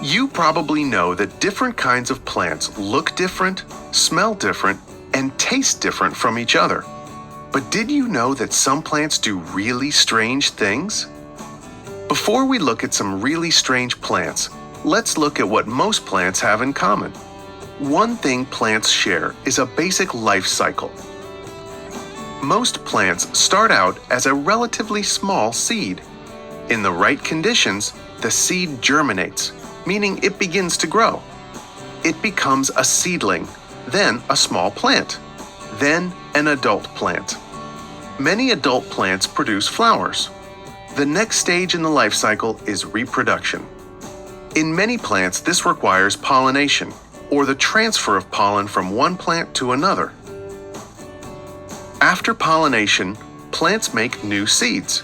You probably know that different kinds of plants look different, smell different, and taste different from each other. But did you know that some plants do really strange things? Before we look at some really strange plants, let's look at what most plants have in common. One thing plants share is a basic life cycle. Most plants start out as a relatively small seed. In the right conditions, the seed germinates, meaning it begins to grow. It becomes a seedling, then a small plant, then an adult plant. Many adult plants produce flowers. The next stage in the life cycle is reproduction. In many plants, this requires pollination, or the transfer of pollen from one plant to another. After pollination, plants make new seeds.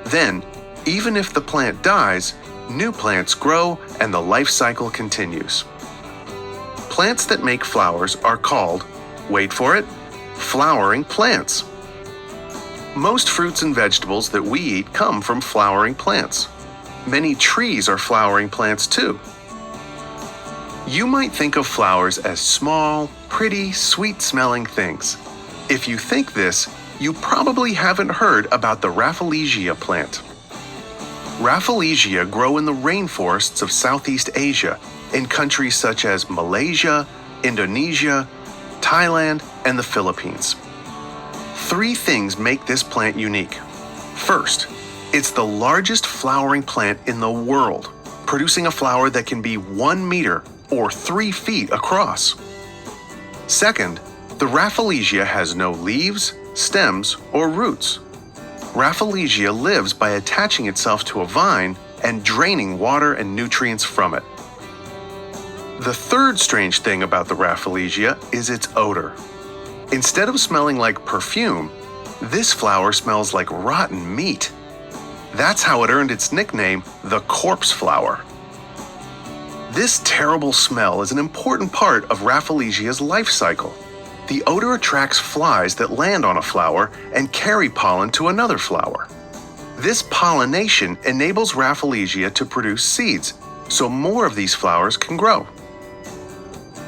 Then, even if the plant dies, new plants grow and the life cycle continues. Plants that make flowers are called, wait for it, flowering plants. Most fruits and vegetables that we eat come from flowering plants. Many trees are flowering plants too. You might think of flowers as small, pretty, sweet-smelling things. If you think this, you probably haven't heard about the Rafflesia plant. Rafflesia grow in the rainforests of Southeast Asia in countries such as Malaysia, Indonesia, Thailand, and the Philippines. 3 things make this plant unique. First, it's the largest flowering plant in the world, producing a flower that can be 1 meter or 3 feet across. Second, the Rafflesia has no leaves, stems, or roots. Rafflesia lives by attaching itself to a vine and draining water and nutrients from it. The third strange thing about the Rafflesia is its odor. Instead of smelling like perfume, this flower smells like rotten meat. That's how it earned its nickname, the corpse flower. This terrible smell is an important part of Rafflesia's life cycle. The odor attracts flies that land on a flower and carry pollen to another flower. This pollination enables Rafflesia to produce seeds, so more of these flowers can grow.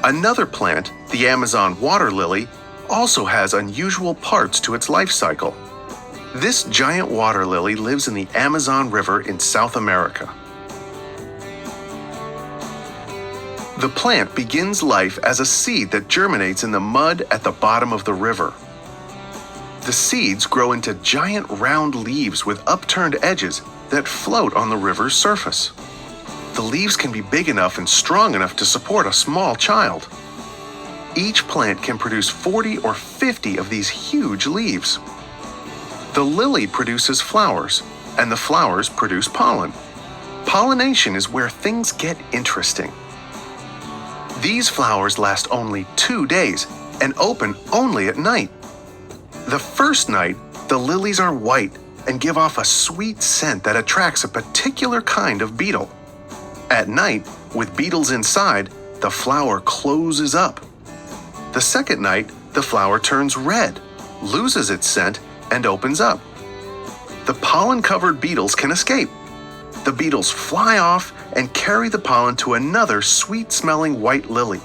Another plant, the Amazon water lily, also has unusual parts to its life cycle. This giant water lily lives in the Amazon River in South America. The plant begins life as a seed that germinates in the mud at the bottom of the river. The seeds grow into giant round leaves with upturned edges that float on the river's surface. The leaves can be big enough and strong enough to support a small child. Each plant can produce 40 or 50 of these huge leaves. The lily produces flowers, and the flowers produce pollen. Pollination is where things get interesting. These flowers last only 2 days and open only at night. The first night, the lilies are white and give off a sweet scent that attracts a particular kind of beetle. At night, with beetles inside, the flower closes up. The second night, the flower turns red, loses its scent, and opens up. The pollen-covered beetles can escape. The beetles fly off and carry the pollen to another sweet-smelling white lily.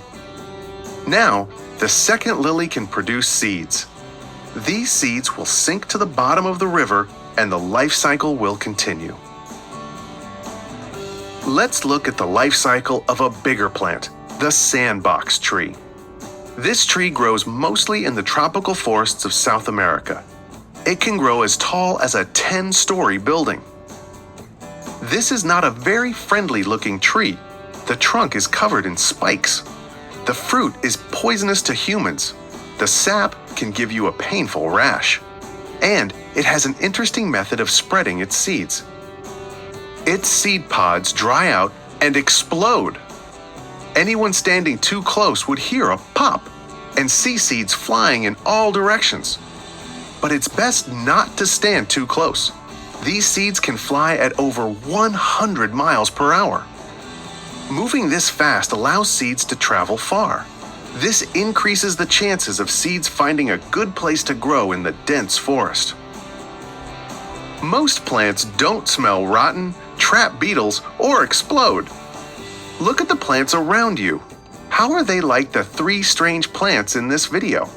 Now, the second lily can produce seeds. These seeds will sink to the bottom of the river and the life cycle will continue. Let's look at the life cycle of a bigger plant, the sandbox tree. This tree grows mostly in the tropical forests of South America. It can grow as tall as a 10-story building. This is not a very friendly-looking tree. The trunk is covered in spikes. The fruit is poisonous to humans. The sap can give you a painful rash. And it has an interesting method of spreading its seeds. Its seed pods dry out and explode. Anyone standing too close would hear a pop and see seeds flying in all directions. But it's best not to stand too close. These seeds can fly at over 100 miles per hour. Moving this fast allows seeds to travel far. This increases the chances of seeds finding a good place to grow in the dense forest. Most plants don't smell rotten, trap beetles, or explode. Look at the plants around you. How are they like the 3 strange plants in this video?